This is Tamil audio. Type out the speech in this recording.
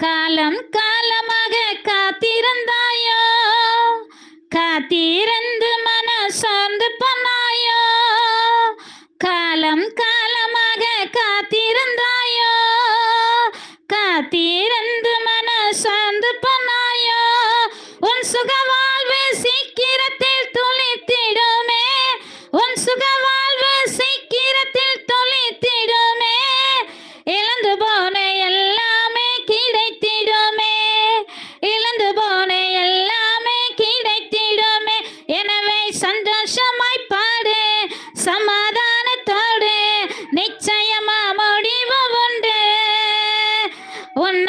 காலம் காலமாக காத்திருந்தாயோ, காத்திருந்து மன சார்ந்து பண்ணாயோ. காலம் காலமாக காத்திருந்தாயோ, காத்திருந்து மன சார்ந்து பண்ணாயோ. உன் சுகவாழ்வு சீக்கிரத்தில் துளித்திடுமே, உன் சுகவாழ்வு சீக்கிரத்தில் துளித்திடுமே. இழந்து போன எல்லாமே கிடைத்திடுமே, இழந்து போன எல்லாமே கிடைத்திடுமே. எனவே சந்தோஷமாய் பாடு, சமாதானத்தோடு, நிச்சயமா முடிவு உண்டு. உன்